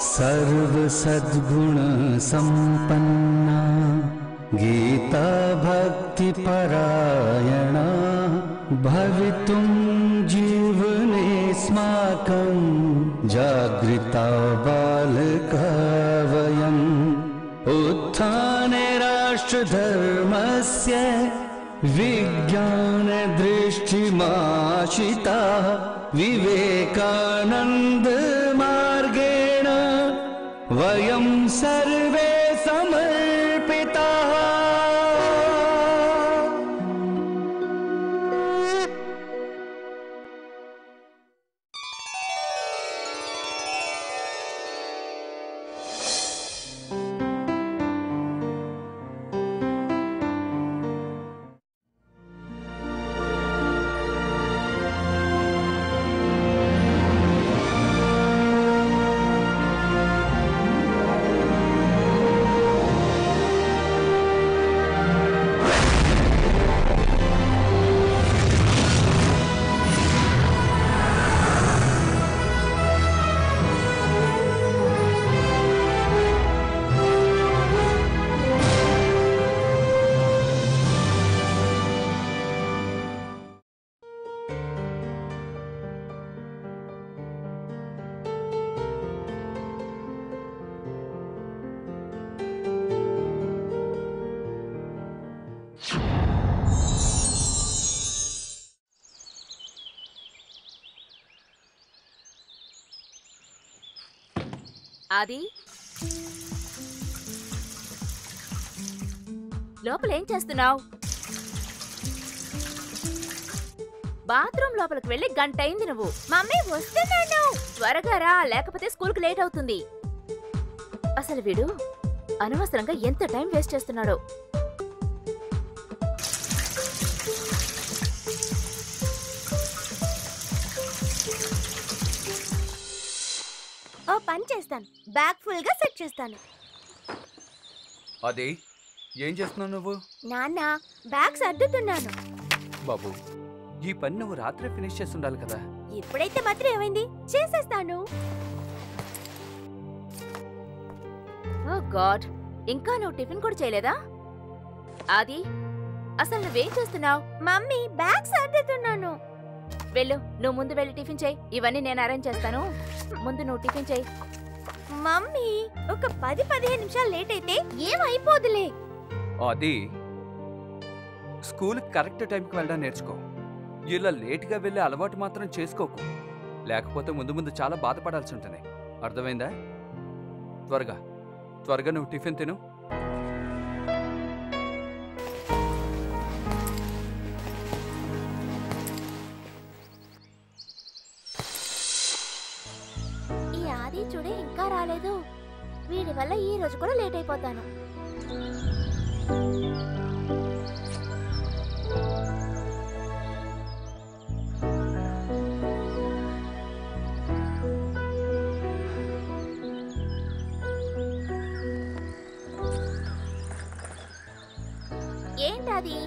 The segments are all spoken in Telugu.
सर्व सद्गुण संपन्ना गीता भक्ति परायणा भवितुं जीवनेऽस्माकं जागृता बालका वयम् उत्थाने राष्ट्रधर्मस्य विज्ञान दृष्टिमाशिता विवेकानंद मार्गेण वयं सर्वे समर्पिताः। ఆది లోపల ఏం చేస్తున్నావు? బాత్రూమ్ లోపలికి వెళ్ళి గంట అయింది. నువ్వు మమ్మీ వస్తున్నాను త్వరగా రా, లేకపోతే స్కూల్కి లేట్ అవుతుంది. అసలు వీడు అనవసరంగా ఎంత టైం వేస్ట్ చేస్తున్నాడో. ఓ పని చేస్తాను, బ్యాగ్ ఫుల్ గా సెట్ చేస్తాను. అది ఏం చేస్తున్నావు నువ్వు? నాన్న బ్యాగ్ సర్దుతున్నాను. బాబు, ఈ పని నువ్వు రాత్రి ఫినిష్ చేసి ఉండాలి కదా. ఇప్పుడైతే మాత్రం ఏమైంది, చేసేస్తాను. ఓ గాడ్, ఇంకా నువ్వు టిఫిన్ కూడా చేయలేదా? ఆది అసలు నువ్వేం చేస్తున్నావు? మమ్మీ బ్యాగ్ సర్దుతున్నాను. వెళ్ళు, నువ్వు ముందు వెళ్ళి టిఫిన్ చేయి. ఇవన్నీ నేను అరేంజ్ చేస్తాను. ముందు నువ్వు టిఫిన్ చేయి. మమ్మీ ఒక 10-15 నిమిషాలు లేట్ అయితే ఏమైపోదులే. అది స్కూల్ కరెక్ట్ టైంకి వెళ్ళడం నేర్చుకో. ఇలా లేట్గా వెళ్ళే అలవాటు మాత్రం చేసుకోకు, లేకపోతే ముందు ముందు చాలా బాధపడాల్సి ఉంటుంది. అర్థమైందా? త్వరగా త్వరగా నువ్వు టిఫిన్ తిను. ఈ ఆది చూడే ఇంకా రాలేదు. వీడి వల్ల ఈ రోజు కూడా లేట్ అయిపోతాను. ఏంటది,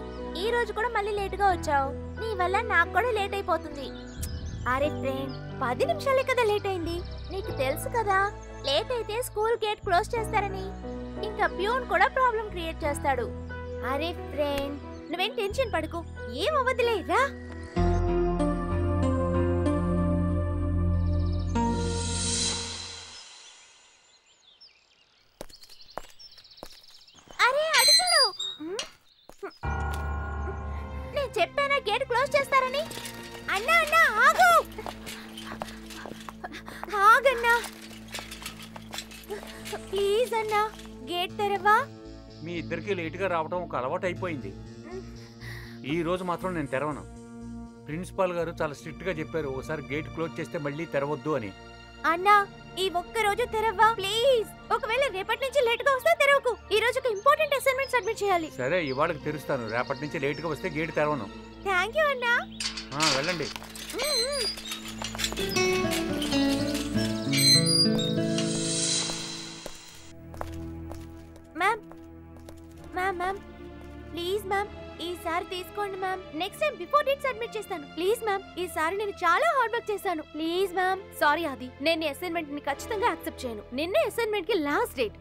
ఈ రోజు కూడా మళ్ళీ లేటుగా వచ్చావు? నీ వల్ల నాకు కూడా లేట్ అయిపోతుంది. అరే ఫ్రెండ్, 10 నిమిషాలే కదా లేట్ అయింది. నీకు తెలుసు కదా, లేట్ అయితే స్కూల్ గేట్ క్లోజ్ చేస్తారని. ఇంకా ప్యూన్ కూడా ప్రాబ్లం క్రియేట్ చేస్తాడు. అరే ఫ్రెండ్, నువ్వేం టెన్షన్ పడకు, ఏం అవ్వదులే, రా. అరే అటు చూడు, నేను చెప్పానా గేట్ క్లోజ్ చేస్తారని? అన్నా అన్నా ఆగు, ఆగన్నా ప్లీజ్ అన్నా, గేట్ తెరవా. మీ ఇద్దరికి లేటుగా రావడం ఒక అలవాటు అయిపోయింది. ఈ రోజు మాత్రం నేను తెరవను. ప్రిన్సిపాల్ గారు చాలా స్ట్రిక్ట్ గా చెప్పారు, ఒకసారి గేట్ క్లోజ్ చేస్తే మళ్ళీ తెరవద్దు అని. అన్నా ఈ ఒక్క రోజు తెరవా ప్లీజ్. ఒకవేళ రేపటి నుంచి లేట్ గా వస్తే తెరవకు. ఈ రోజు ఒక ఇంపార్టెంట్ అసైన్మెంట్ సబ్మిట్ చేయాలి. సరే, ఇవాళకి తెరుస్తాను. రేపటి నుంచి లేట్ గా వస్తే గేట్ తెరవను. థ్యాంక్ యూ అన్నా. వెళ్ళండి. Ma'am ma'am ma'am please ma'am, ఈసారి ఒక్కసారి తీసుకోండి ma'am. Next time before date submit చేస్తాను. ప్లీజ్ మ్యామ్, ఈసారి నేను చాలా హార్డ్ వర్క్ చేశాను. Please ma'am. సారీ ఆది, నేను అసైన్మెంట్ ని ఖచ్చితంగా యాక్సెప్ట్ చేయను. నిన్నే అసైన్మెంట్ కి లాస్ట్ డేట్.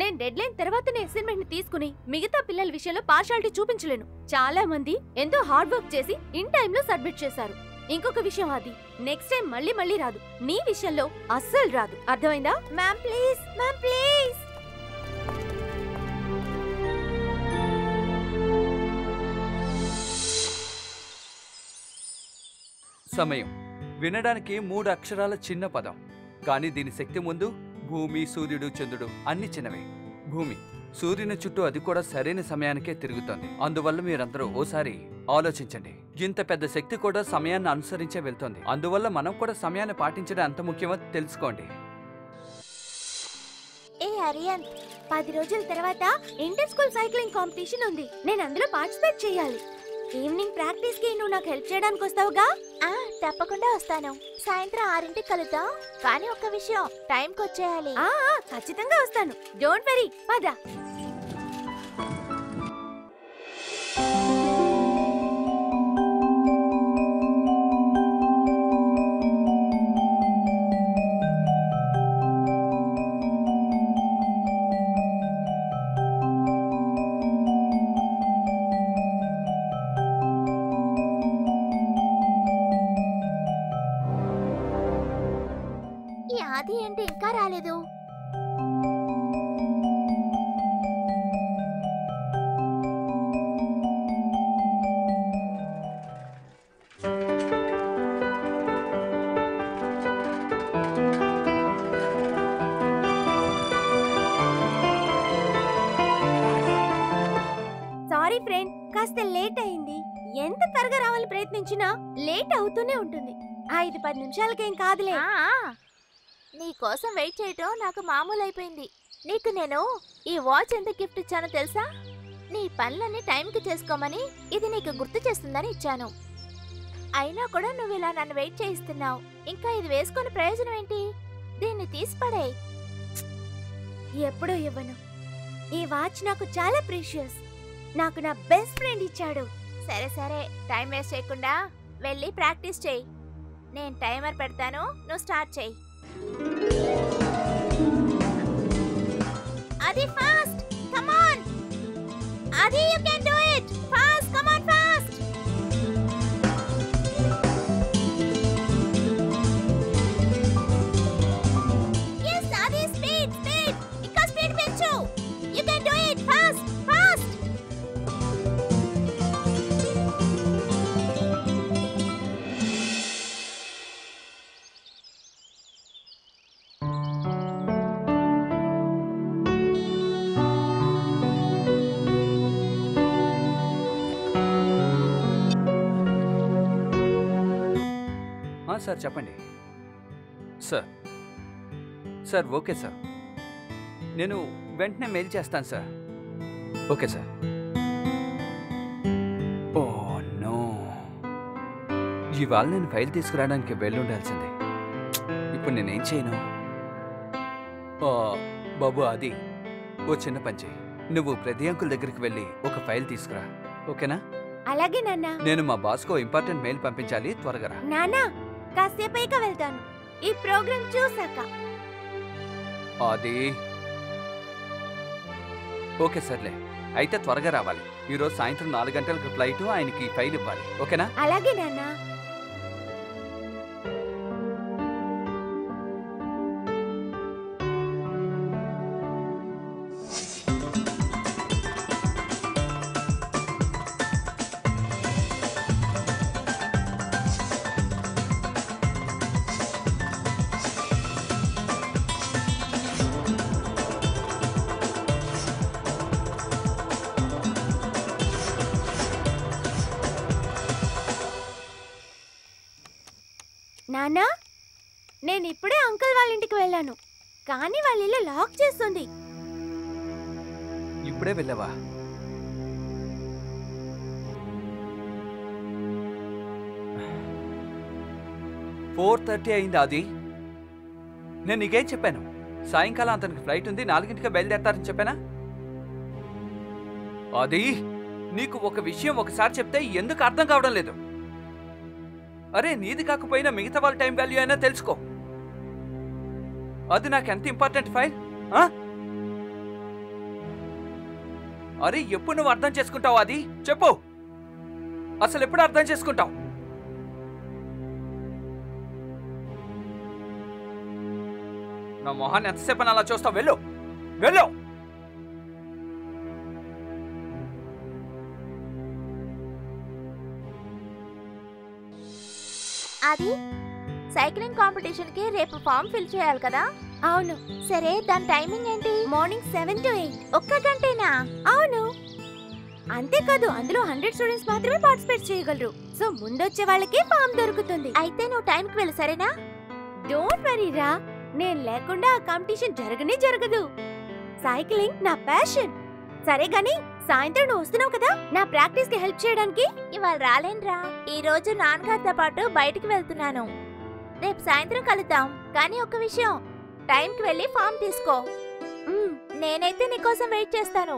నేను డెడ్ లైన్ తర్వాతనే అసైన్మెంట్ ని తీసుకుని మిగతా పిల్లల విషయంలో పార్షాలిటీ చూపించలేను. చాలా మంది ఎంతో హార్డ్ వర్క్ చేసి ఇన్ టైంలో సబ్మిట్ చేశారు. ఇంకొక విషయం అది, నెక్స్ట్ టైం మళ్ళీ రాదు. నీ విషయంలో అస్సలు రాదు. అర్థమైందా? Ma'am please, ma'am please. సమయం వినడానికి 3 అక్షరాల చిన్న పదం, కానీ దీని శక్తి ముందు భూమి, సూర్యుడు, చంద్రుడు అన్ని చిన్నవే. భూమి సూర్యుని చుట్టూ అది కూడా సరైన సమయానికే తిరుగుతోంది. అందువల్ల మీరందరూ ఓసారి ఆలోచించండి. ఇంత పెద్ద శక్తి కూడా సమయాన్ని అనుసరించే వెళ్తోంది. అందువల్ల మనం కూడా సమయాన్ని పాటించడం ఎంత ముఖ్యమో తెలుసుకోండి. ఏ అరియాన్, 10 రోజుల తర్వాత ఇంటర్ స్కూల్ సైక్లింగ్ కాంపిటీషన్ ఉంది. నేను అందులో పార్టిసిపేట్ చేయాలి. ఈవినింగ్ ప్రాక్టీస్ కి నువ్వు నాకు హెల్ప్ చేయడానికి వస్తావుగా? తప్పకుండా వస్తాను. సాయంత్రం 6ంటికి కలుద్దాం. కానీ ఒక్క విషయం, టైంకి వచ్చేయాలి. ఖచ్చితంగా వస్తాను. Don't worry. పద. ఆది ఏంటి ఇంకా రాలేదు? సారీ ఫ్రెండ్, కాస్త లేట్ అయింది. ఎంత త్వరగా రావాలని ప్రయత్నించినా లేట్ అవుతూనే ఉంటుంది. 5-10 నిమిషాలకేం కాదులే. నీ కోసం వెయిట్ చేయటం నాకు మామూలు అయిపోయింది. నీకు నేను ఈ వాచ్ ఎందుకు గిఫ్ట్ ఇచ్చానో తెలుసా? నీ పనులన్నీ టైంకి చేసుకోమని ఇది నీకు గుర్తు చేస్తుందని ఇచ్చాను. అయినా కూడా నువ్వు ఇలా నన్ను వెయిట్ చేయిస్తున్నావు. ఇంకా ఇది వేసుకుని ప్రయోజనం ఏంటి? దీన్ని తీసిపడే. ఎప్పుడూ ఇవ్వను. ఈ వాచ్ నాకు చాలా ప్రీషియస్. నాకు నా బెస్ట్ ఫ్రెండ్ ఇచ్చాడు. సరే సరే, టైం వేస్ట్ చేయకుండా వెళ్ళి ప్రాక్టీస్ చేయి. నేను టైమర్ పెడతాను, నువ్వు స్టార్ట్ చేయి. Adi, fast! Come on! Adi, you can do it! Fast! Come on, fast! Yes, Adi, speed! Speed! Inka speed penchu! You can do it! Fast! Fast! Sir చెప్పండి. సార్ ఓకే సార్, నేను వెంటనే మెయిల్ చేస్తాను sir. Okay sir. Oh no, ఇవాళ నేను ఫైల్ తీసుకురావడానికి వెళ్ళి ఉండాల్సిందే. ఇప్పుడు నేనేం చేయను? బాబు అది ఓ చిన్న పని చేయి. నువ్వు ప్రతి అంకుల్ దగ్గరికి వెళ్ళి ఒక ఫైల్ తీసుకురా, ఓకేనా? అలాగే నాన్న. నేను మా బాస్కో ఇంపార్టెంట్ మెయిల్ పంపించాలి, త్వరగా రా. నాన్న, కాసేపైగా వెళ్తాను, ఈ ప్రోగ్రామ్ చూసాక. అది ఓకే సర్లే, అయితే త్వరగా రావాలి. ఈరోజు సాయంత్రం 4 గంటలకు ఫ్లైట్, ఆయనకి ఫైల్ ఇవ్వాలి, ఓకేనా? అలాగే నాన్న. నాన్నా, నేను ఇప్పుడే అంకుల్ వాళ్ళ ఇంటికి వెళ్ళాను, కానీ వాళ్ళ ఇల్లు లాక్ చేస్తుంది. ఇప్పుడే వెళ్ళావా? "4:30 అయింది అది. నేను నీకేం చెప్పాను? సాయంకాలం అతనికి ఫ్లైట్ ఉంది, 4 గంటలకు బయలుదేరతారని చెప్పానా? అది నీకు ఒక విషయం ఒకసారి చెప్తే ఎందుకు అర్థం కావడం లేదు? అరే నీది కాకపోయినా మిగతా వాళ్ళ టైం వాల్యూ అయినా తెలుసుకో. అది నాకు ఎంత ఇంపార్టెంట్ ఫైల్. అరే ఎప్పుడు నువ్వు అర్థం చేసుకుంటావు? అది చెప్పు, అసలు ఎప్పుడు అర్థం చేసుకుంటావు? నా మొహాన్ని ఎంతసేపు అని అలా చూస్తావు? వెళ్ళు వెళ్ళు. అది సైక్లింగ్ కాంపిటీషన్ కి రేపు ఫామ్ ఫిల్ చేయాలి కదా? అవును. సరే, దాని టైమింగ్ ఏంటి? Morning 7 to 8. ఒక్క గంటేనా? అవును. అంతేకాదు, అందులో 100 స్టూడెంట్స్ మాత్రమే పార్టిసిపేట్ చేయగలరు. సో ముందొచ్చే వాళ్ళకి ఫామ్ దొరుకుతుంది. అయితే నువ్వు టైంకి వెళ్ళు, సరేనా? డోంట్ వరీ రా, నేను లేకుండా ఆ కాంపిటీషన్ జరగనే జరగదు. సైక్లింగ్ నా ప్యాషన్. సరే గాని సాయంత్రం నువ్వు వస్తున్నావు కదా నా ప్రాక్టీస్ కి హెల్ప్ చేయడానికి? ఇవాళ రాలేనురా, ఈ రోజు నాన్నగారితో పాటు బయటికి వెళ్తున్నాను. రేపు సాయంత్రం కలుద్దాం. కానీ ఒక విషయం, టైంకి వెళ్ళి ఫామ్ తీసుకో. నేనైతే నీకోసం వెయిట్ చేస్తాను,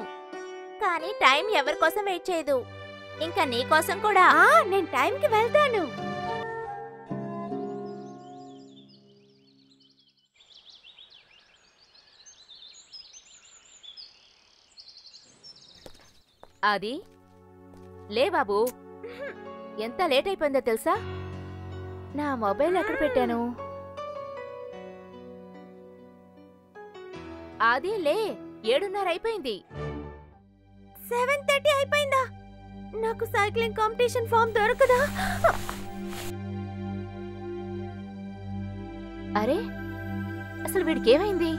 కానీ టైం ఎవరి కోసం వెయిట్ చేయదు. ఇంకా నీ కోసం కూడా. నేను టైంకి వెళ్తాను. అది లే బాబు, ఎంత లేట్ అయిపోయిందో తెలుసా? నా మొబైల్ ఎక్కడ పెట్టాను? అది లే, 7:30 అయిపోయింది. 7:30 అయిపోయిందా? నాకు సైక్లింగ్ కాంపిటీషన్ ఫామ్ దొరకదా? అరే అసలు వీడికి ఏమైంది?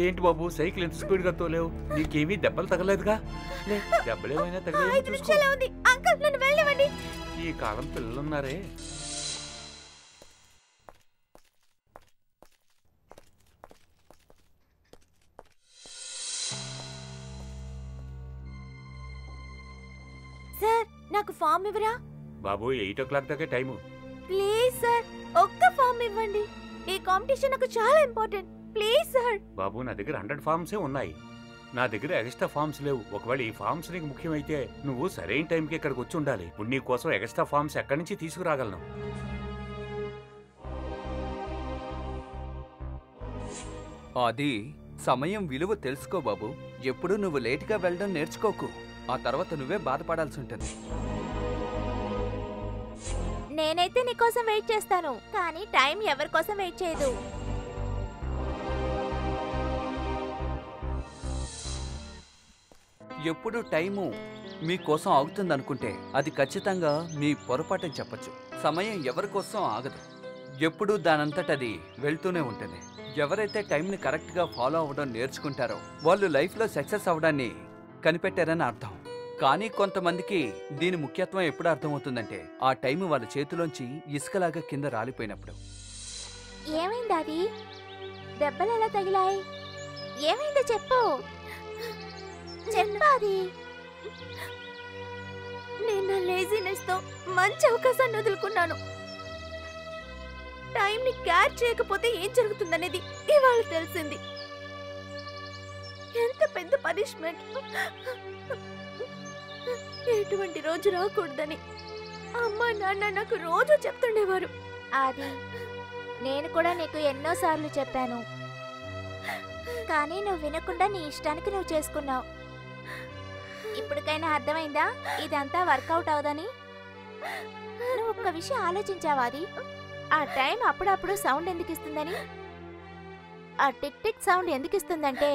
ఏంటి బాబు, సైకిల్ ఎంత స్పీడ్ గా తోలేవు? నీకేమీ దెబ్బలు తగలేదుగా? దెబ్బలేమైనా 5 నిమిషాలే ఉంది. అంకుల్, నన్ను వెళ్ళనివ్వండి. ఈ కాలం పిల్లలున్నారే. సార్, నాకు ఫామ్ ఇవ్వరా? బాబు 8 o'clock దాకా టైము. ప్లీజ్ సార్, ఒక్క ఫామ్ ఇవ్వండి. ఈ కాంపిటీషన్ నాకు చాలా ఇంపార్టెంట్. Please sir. బాబు నా దగ్గర 100 ఫార్మ్సే ఉన్నాయి. నా దగ్గర ఎక్స్ట్రా ఫార్మ్స్ లేవు. ఒకవేళ ఈ ఫార్మ్స్ నీకు ముఖ్యమైతే నువ్వు సరైన టైంకి ఇక్కడికి వచ్చి ఉండాలి. ఇప్పుడు నీ కోసం ఎక్స్ట్రా ఫార్మ్స్ ఎక్కడి నుంచి తీసుకురాగలను? అది సమయం విలువ తెలుసుకో బాబు. ఎప్పుడు నువ్వు లేట్గా వెళ్ళడం నేర్చుకోకు. ఆ తర్వాత నువ్వే బాధపడాల్సి ఉంటుంది. నేనైతే నీకోసం వెయిట్ చేస్తాను, కానీ టైం ఎవరి కోసం వెయిట్ చేయదు. ఎప్పుడు టైము మీకోసం ఆగుతుందనుకుంటే అది ఖచ్చితంగా మీ పొరపాటని చెప్పచ్చు. సమయం ఎవరి కోసం ఆగదు, ఎప్పుడూ దానంతటది వెళ్తూనే ఉంటుంది. ఎవరైతే టైంని కరెక్ట్గా ఫాలో అవ్వడం నేర్చుకుంటారో వాళ్ళు లైఫ్లో సక్సెస్ అవ్వడాన్ని కనిపెట్టారని అర్థం. కానీ కొంతమందికి దీని ముఖ్యత్వం ఎప్పుడు అర్థమవుతుందంటే ఆ టైం వాళ్ళ చేతిలోంచి ఇసుకలాగా కింద రాలిపోయినప్పుడు. ఏమైంది అది? దెబ్బలు ఎలా తగిలాయి? ఏమైందో చెప్పు. చెప్పాది. నేను నా లేజినెస్ తో మంచి అవకాశాన్ని వదులుకున్నాను. టైంని క్యాచ్ చేయకపోతే ఏం జరుగుతుందనేది ఇవాళ తెలిసింది. ఎంత పెద్ద పనిష్మెంట్. ఎటువంటి రోజు రాకూడదని అమ్మా నాన్న నాకు రోజు చెప్తుండేవారు. అది నేను కూడా నీకు ఎన్నోసార్లు చెప్పాను, కానీ నువ్వు వినకుండా నీ ఇష్టానికి నువ్వు చేసుకున్నావు. ఇప్పటికైనా అర్థమైందా ఇదంతా వర్కౌట్ అవదని? నువ్వు ఒక్క విషయం ఆలోచించావా? అది ఆ టైం అప్పుడప్పుడు సౌండ్ ఎందుకు ఇస్తుందని? ఆ టిక్ టిక్ సౌండ్ ఎందుకు ఇస్తుందంటే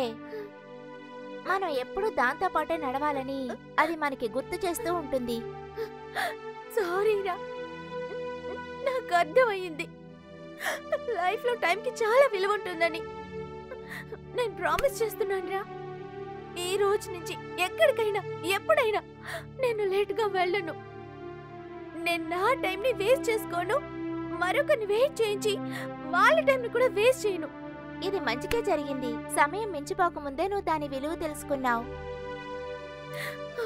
మనం ఎప్పుడు దాంతో పాటే నడవాలని అది మనకి గుర్తు చేస్తూ ఉంటుంది. సారీరా, నా నాకు అర్థమయ్యింది లైఫ్లో టైంకి చాలా విలువ ఉంటుందని. నేను ప్రామిస్ చేస్తున్నానురా, ఈ రోజు నుంచి ఎక్కడికైనా ఎప్పుడైనా నేను లేటుగా వెళ్ళను. నేను నా టైంని వేస్ట్ చేసుకోను, మరొకరిని వెయిట్ చేయించి వాళ్ళ టైంని కూడా వేస్ట్ చేయను. ఇది మంచిగా జరిగింది. సమయం మించిపోకముందే నువ్వు దాని విలువ తెలుసుకున్నావు.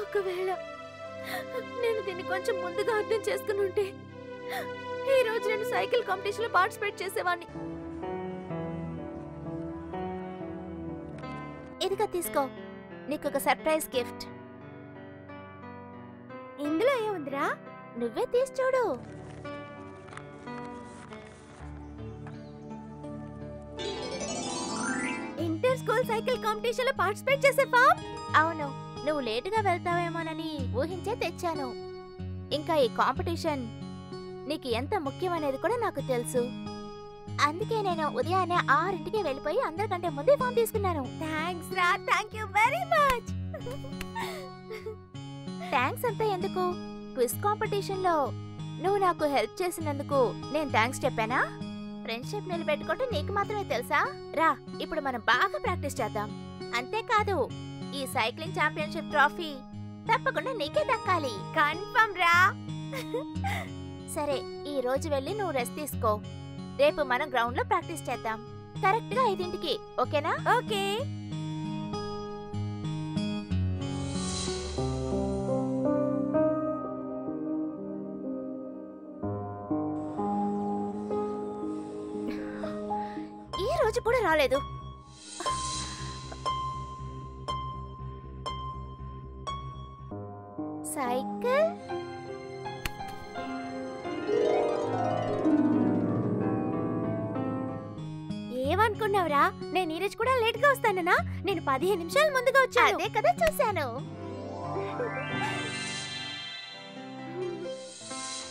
ఒకవేళ నేను దీన్ని కొంచెం ముందుగా అర్థం చేసుకుని ఉంటే ఈ రోజు నేను సైకిల్ కాంపిటీషన్ లో పార్టిసిపేట్ చేసేవాడిని. ఇదిగా తీసుకో, నీకు ఒక సర్ప్రైజ్ గిఫ్ట్. ఇందులో ఏముందిరా? నువ్వే తీసి చూడు. ఇంటర్ స్కూల్ సైకిల్ కాంపిటీషన్ లో పార్టిసిపేట్ చేసే ఫామ్. అవును, నువ్వు లేటుగా వెళ్తావేమోనని ఊహించే తెచ్చాను. ఇంకా ఈ కాంపిటీషన్ నీకు ఎంత ముఖ్యమనేది కూడా నాకు తెలుసు. అందుకే నేను ఉదయాన్నే 6ంటికి వెళ్ళిపోయి అందరికంటే ముందే ఫామ్ తీసుకున్నాను. థ్యాంక్స్ రా, thank you very much. Thanks అంతా ఎందుకు? క్విజ్ కాంపిటీషన్ లో నువ్వు నాకు హెల్ప్ చేసినందుకు నేను థ్యాంక్స్ చెప్పానా? ఫ్రెండ్షిప్ నిలబెట్టుకుంటే నీకు మాత్రమే తెలుసా? రా, ఇప్పుడు మనం బాగా ప్రాక్టీస్ చేద్దాం. అంతేకాదు, ఈ సైక్లింగ్ ఛాంపియన్షిప్ ట్రోఫీ తప్పకుండా నీకే దక్కాలి. కన్ఫర్మ్ రా. సరే, ఈ రోజు వెళ్ళి నువ్వు రెస్ట్ తీసుకో. రేపు మనం గ్రౌండ్ లో ప్రాక్టీస్ చేద్దాం. కరెక్ట్ గా 5ంటికి, ఓకేనా? ఓకే. ఈ రోజు కూడా రాలేదు. సైకిల్ ఏమనుకున్నావురా? నేను ఈ రోజు కూడా లేట్ గా వస్తానన్నా? నేను 15 నిమిషాలు ముందుగా వచ్చాను. అదే కదా చూశాను.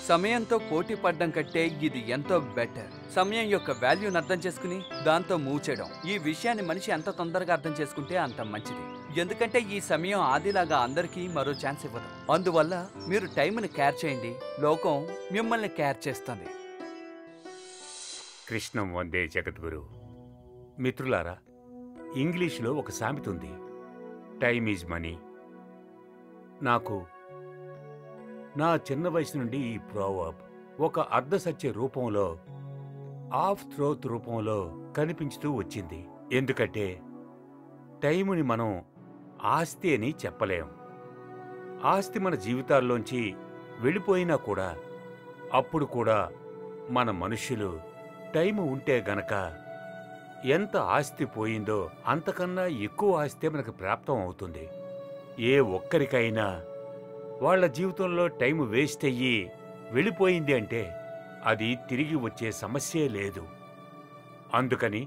సమయంతో పోటీ పడ్డం కంటే ఇది ఎంతో బెటర్. సమయం యొక్క వాల్యూని అర్థం చేసుకుని దాంతో మూవ్ చేయడం. ఈ విషయాన్ని మనిషి ఎంత తొందరగా అర్థం చేసుకుంటే అంత మంచిది. ఎందుకంటే ఈ సమయం ఆదిలాగా అందరికీ మరో ఛాన్స్ ఇవ్వదు. అందువల్ల మీరు టైంని కేర్ చేయండి, లోకం మిమ్మల్ని కేర్ చేస్తుంది. కృష్ణం వందే జగద్గురు. మిత్రులారా, ఇంగ్లీష్లో ఒక సామెత ఉంది, టైమ్ ఈజ్ మనీ. నాకు నా చిన్న వయసు నుండి ఈ ప్రోవర్బ్ ఒక అర్ధసత్య రూపంలో, ఆఫ్ త్రోత్ రూపంలో కనిపించుతూ వచ్చింది. ఎందుకంటే టైముని మనం ఆస్తి అని చెప్పలేం. ఆస్తి మన జీవితాల్లోంచి వెళ్ళిపోయినా కూడా అప్పుడు కూడా మన మనుష్యులు టైము ఉంటే గనక ఎంత ఆస్తి పోయిందో అంతకన్నా ఎక్కువ ఆస్తి మనకు ప్రాప్తం అవుతుంది. ఏ ఒక్కరికైనా వాళ్ళ జీవితంలో టైం వేస్ట్ అయ్యి వెళ్ళిపోయింది అంటే అది తిరిగి వచ్చే సమస్యే లేదు. అందుకని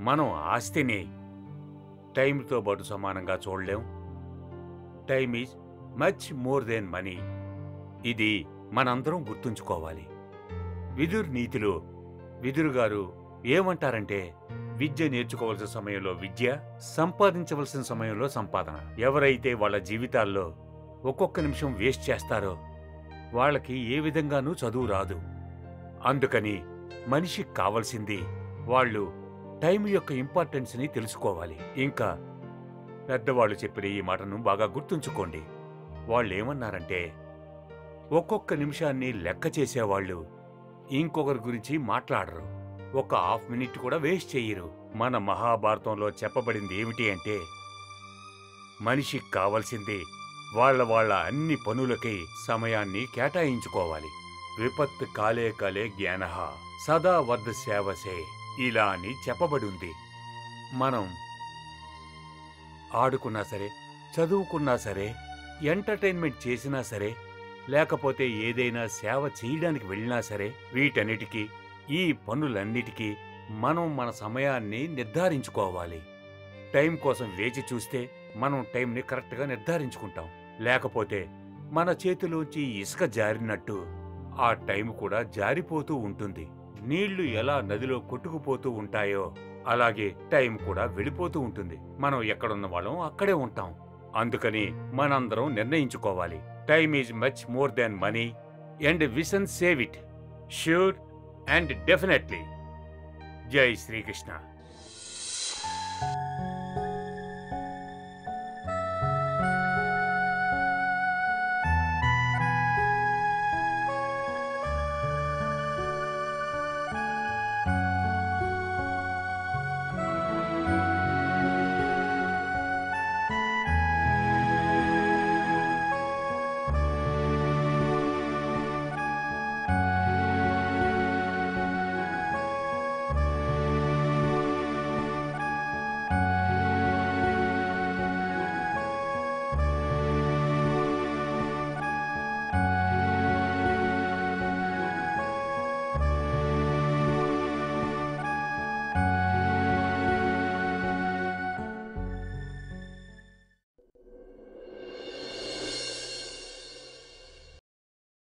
మనం ఆస్తిని టైంతో పాటు సమానంగా చూడలేం. Time is much more than money. ఇది మనందరం గుర్తుంచుకోవాలి. విదుర్ నీతిలో విదురు గారు ఏమంటారంటే, విద్య నేర్చుకోవాల్సిన సమయంలో విద్య, సంపాదించవలసిన సమయంలో సంపాదన. ఎవరైతే వాళ్ళ జీవితాల్లో ఒక్కొక్క నిమిషం వేస్ట్ చేస్తారో వాళ్ళకి ఏ విధంగానూ చదువు రాదు. అందుకని మనిషికి కావలసింది వాళ్ళు టైం యొక్క ఇంపార్టెన్స్ని తెలుసుకోవాలి. ఇంకా పెద్దవాళ్ళు చెప్పిన ఈ మాటను బాగా గుర్తుంచుకోండి. వాళ్ళేమన్నారంటే, ఒక్కొక్క నిమిషాన్ని లెక్క చేసేవాళ్ళు ఇంకొకరి గురించి మాట్లాడరు, ఒక హాఫ్ మినిట్ కూడా వేస్ట్ చెయ్యరు. మన మహాభారతంలో చెప్పబడింది ఏమిటి అంటే, మనిషికి కావలసింది వాళ్ళ అన్ని పనులకి సమయాన్ని కేటాయించుకోవాలి. విపత్ కాలే కాలే జ్ఞానః సదా వద్ద సేవసే, ఇలా అని చెప్పబడింది. మనం ఆడుకున్నా సరే, చదువుకున్నా సరే, ఎంటర్టైన్మెంట్ చేసినా సరే, లేకపోతే ఏదైనా సేవ చేయడానికి వెళ్ళినా సరే, వీటన్నిటికీ, ఈ పనులన్నిటికీ మనం మన సమయాన్ని నిర్ధారించుకోవాలి. టైం కోసం వేచి చూస్తే మనం టైంని కరెక్ట్గా నిర్ధారించుకుంటాం. లేకపోతే మన చేతిలోంచి ఇసుక జారినట్టు ఆ టైం కూడా జారిపోతూ ఉంటుంది. నీళ్లు ఎలా నదిలో కొట్టుకుపోతూ ఉంటాయో అలాగే టైం కూడా వెళ్ళిపోతూ ఉంటుంది. మనం ఎక్కడున్న వాళ్ళం అక్కడే ఉంటాం. అందుకని మనందరం నిర్ణయించుకోవాలి, time is much more than money and we shall save it. Sure and definitely జై శ్రీకృష్ణ.